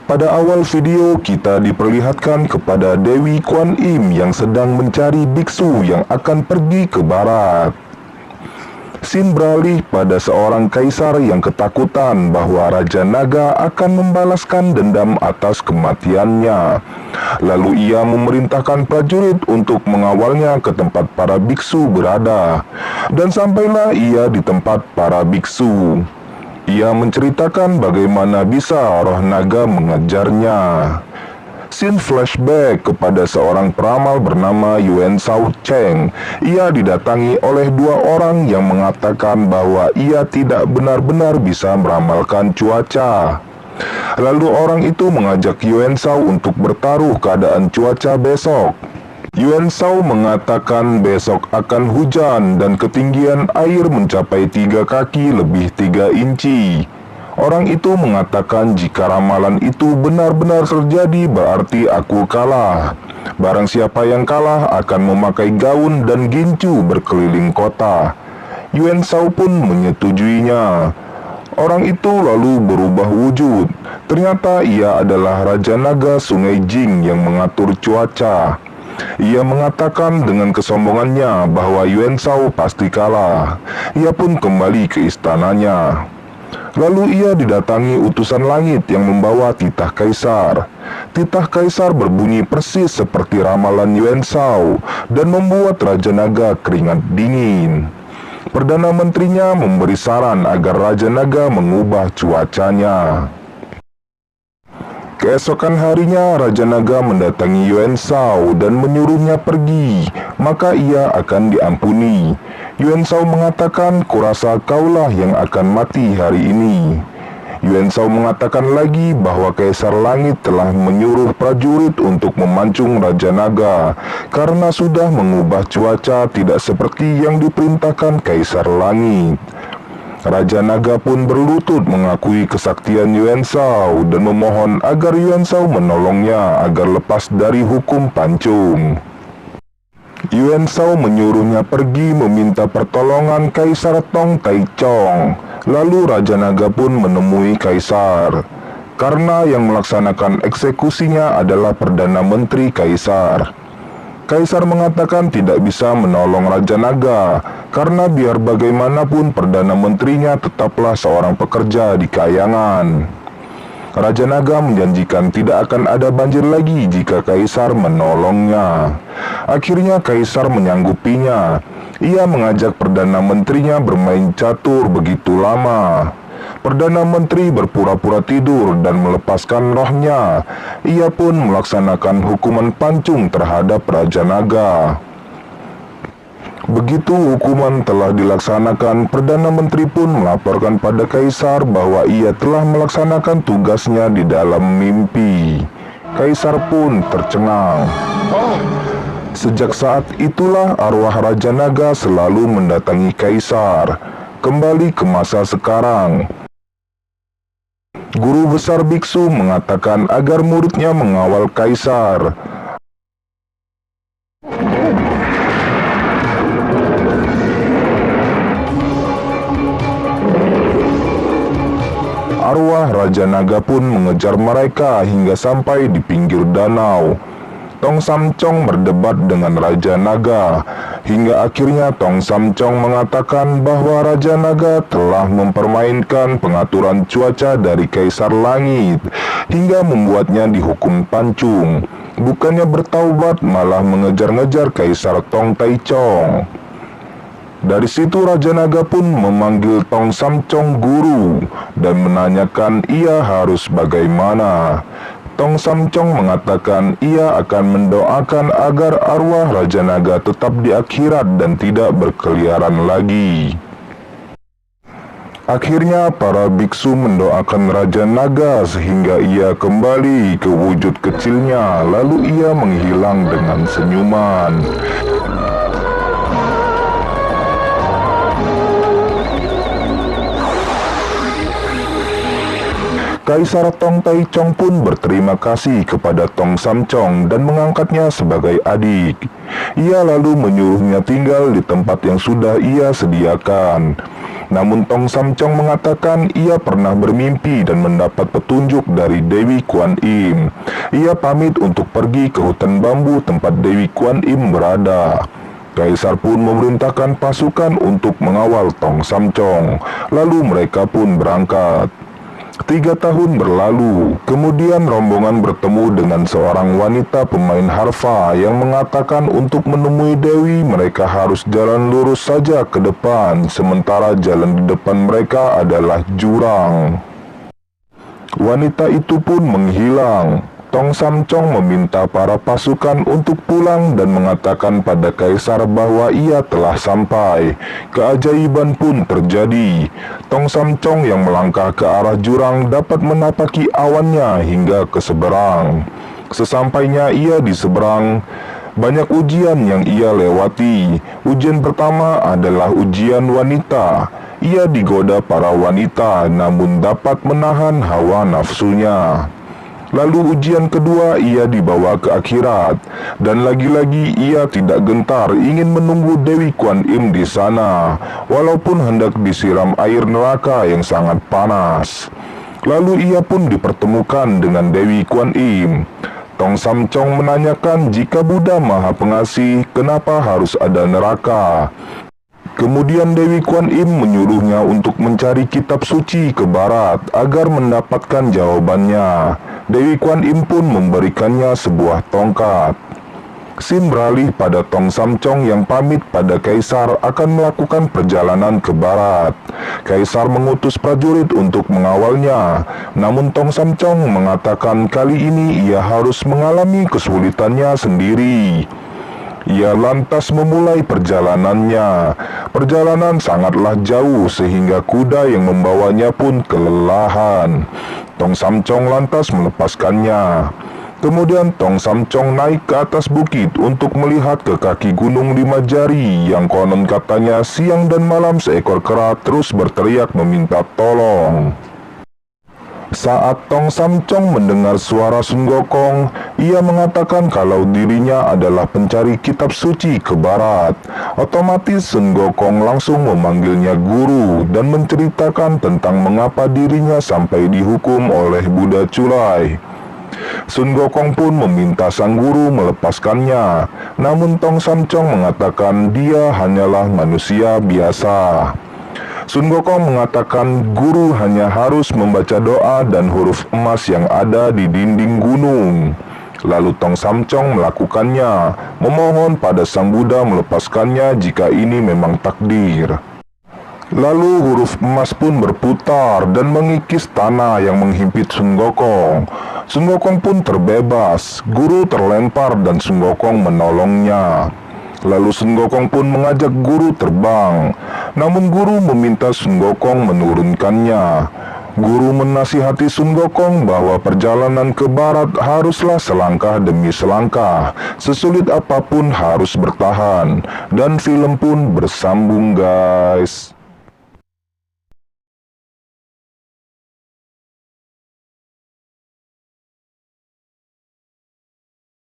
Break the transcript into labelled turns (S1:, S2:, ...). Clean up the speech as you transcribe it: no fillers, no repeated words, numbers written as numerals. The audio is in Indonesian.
S1: Pada awal video kita diperlihatkan kepada Dewi Kuan Im yang sedang mencari biksu yang akan pergi ke barat. Scene beralih pada seorang kaisar yang ketakutan bahwa Raja Naga akan membalaskan dendam atas kematiannya. Lalu ia memerintahkan prajurit untuk mengawalnya ke tempat para biksu berada. Dan sampailah ia di tempat para biksu. Ia menceritakan bagaimana bisa roh naga mengejarnya. Scene flashback kepada seorang peramal bernama Yuan Shao Cheng. Ia didatangi oleh dua orang yang mengatakan bahwa ia tidak benar-benar bisa meramalkan cuaca. Lalu orang itu mengajak Yuan Shao untuk bertaruh keadaan cuaca besok. Yuan Shao mengatakan besok akan hujan dan ketinggian air mencapai 3 kaki lebih 3 inci. Orang itu mengatakan jika ramalan itu benar-benar terjadi berarti aku kalah. Barang siapa yang kalah akan memakai gaun dan gincu berkeliling kota. Yuan Shao pun menyetujuinya. Orang itu lalu berubah wujud. Ternyata ia adalah Raja Naga Sungai Jing yang mengatur cuaca. Ia mengatakan dengan kesombongannya bahwa Yuan Shao pasti kalah. Ia pun kembali ke istananya. Lalu ia didatangi utusan langit yang membawa titah kaisar. Titah kaisar berbunyi persis seperti ramalan Yuan Shao dan membuat Raja Naga keringat dingin. Perdana Menterinya memberi saran agar Raja Naga mengubah cuacanya. Keesokan harinya Raja Naga mendatangi Yuan Shao dan menyuruhnya pergi, maka ia akan diampuni. Yuan Shao mengatakan, kurasa kaulah yang akan mati hari ini. Yuan Shao mengatakan lagi bahwa Kaisar Langit telah menyuruh prajurit untuk memancung Raja Naga karena sudah mengubah cuaca tidak seperti yang diperintahkan Kaisar Langit. Raja Naga pun berlutut mengakui kesaktian Yuan Shao dan memohon agar Yuan Shao menolongnya agar lepas dari hukum pancung. Yuan Shao menyuruhnya pergi meminta pertolongan Kaisar Tong Taichong. Lalu Raja Naga pun menemui Kaisar. Karena yang melaksanakan eksekusinya adalah Perdana Menteri Kaisar. Kaisar mengatakan tidak bisa menolong Raja Naga, karena biar bagaimanapun Perdana Menterinya tetaplah seorang pekerja di kayangan. Raja Naga menjanjikan tidak akan ada banjir lagi jika Kaisar menolongnya. Akhirnya Kaisar menyanggupinya. Ia mengajak Perdana Menterinya bermain catur begitu lama. Perdana Menteri berpura-pura tidur dan melepaskan rohnya. Ia pun melaksanakan hukuman pancung terhadap Raja Naga. Begitu hukuman telah dilaksanakan, Perdana Menteri pun melaporkan pada Kaisar bahwa ia telah melaksanakan tugasnya di dalam mimpi. Kaisar pun tercengang. Sejak saat itulah arwah Raja Naga selalu mendatangi Kaisar. Kembali ke masa sekarang. Guru besar biksu mengatakan agar muridnya mengawal Kaisar. Arwah Raja Naga pun mengejar mereka hingga sampai di pinggir danau. Tong Samcong berdebat dengan Raja Naga, hingga akhirnya Tong Samcong mengatakan bahwa Raja Naga telah mempermainkan pengaturan cuaca dari Kaisar Langit, hingga membuatnya dihukum pancung. Bukannya bertaubat, malah mengejar-ngejar Kaisar Tong Taichong. Dari situ Raja Naga pun memanggil Tong Samcong guru, dan menanyakan ia harus bagaimana. Tong Samcong mengatakan ia akan mendoakan agar arwah Raja Naga tetap di akhirat dan tidak berkeliaran lagi. Akhirnya para biksu mendoakan Raja Naga sehingga ia kembali ke wujud kecilnya, lalu ia menghilang dengan senyuman. Kaisar Tong Taichong pun berterima kasih kepada Tong Samcong dan mengangkatnya sebagai adik. Ia lalu menyuruhnya tinggal di tempat yang sudah ia sediakan. Namun Tong Samcong mengatakan ia pernah bermimpi dan mendapat petunjuk dari Dewi Kuan Im. Ia pamit untuk pergi ke hutan bambu tempat Dewi Kuan Im berada. Kaisar pun memerintahkan pasukan untuk mengawal Tong Samcong. Lalu mereka pun berangkat. 3 tahun berlalu, kemudian rombongan bertemu dengan seorang wanita pemain harfa yang mengatakan untuk menemui Dewi mereka harus jalan lurus saja ke depan, sementara jalan di depan mereka adalah jurang. Wanita itu pun menghilang. Tong Samcong meminta para pasukan untuk pulang dan mengatakan pada kaisar bahwa ia telah sampai. Keajaiban pun terjadi. Tong Samcong yang melangkah ke arah jurang dapat menapaki awannya hingga ke seberang. Sesampainya ia di seberang, banyak ujian yang ia lewati. Ujian pertama adalah ujian wanita. Ia digoda para wanita namun dapat menahan hawa nafsunya. Lalu ujian kedua ia dibawa ke akhirat, dan lagi-lagi ia tidak gentar ingin menunggu Dewi Kuan Im di sana, walaupun hendak disiram air neraka yang sangat panas. Lalu ia pun dipertemukan dengan Dewi Kuan Im. Tong Samcong menanyakan jika Buddha Maha Pengasih, kenapa harus ada neraka? Kemudian Dewi Kuan Im menyuruhnya untuk mencari kitab suci ke barat agar mendapatkan jawabannya. Dewi Kuan Im pun memberikannya sebuah tongkat. Sin beralih pada Tong Samcong yang pamit pada kaisar akan melakukan perjalanan ke barat. Kaisar mengutus prajurit untuk mengawalnya, namun Tong Samcong mengatakan kali ini ia harus mengalami kesulitannya sendiri. Ia lantas memulai perjalanannya. Perjalanan sangatlah jauh sehingga kuda yang membawanya pun kelelahan. Tong Samcong lantas melepaskannya. Kemudian Tong Samcong naik ke atas bukit untuk melihat ke kaki gunung 5 jari yang konon katanya siang dan malam seekor kera terus berteriak meminta tolong. Saat Tong Samcong mendengar suara Sun Gokong, ia mengatakan kalau dirinya adalah pencari kitab suci ke barat. Otomatis Sun Gokong langsung memanggilnya guru dan menceritakan tentang mengapa dirinya sampai dihukum oleh Buddha Culai. Sun Gokong pun meminta sang guru melepaskannya, namun Tong Samcong mengatakan dia hanyalah manusia biasa. Sun Gokong mengatakan guru hanya harus membaca doa dan huruf emas yang ada di dinding gunung. Lalu Tong Samcong melakukannya, memohon pada sang Buddha melepaskannya jika ini memang takdir. Lalu huruf emas pun berputar dan mengikis tanah yang menghimpit Sun Gokong. Sun Gokong pun terbebas, guru terlempar dan Sun Gokong menolongnya. Lalu Sun Gokong pun mengajak guru terbang, namun guru meminta Sun Gokong menurunkannya. Guru menasihati Sun Gokong bahwa perjalanan ke barat haruslah selangkah demi selangkah, sesulit apapun harus bertahan, dan film pun bersambung guys.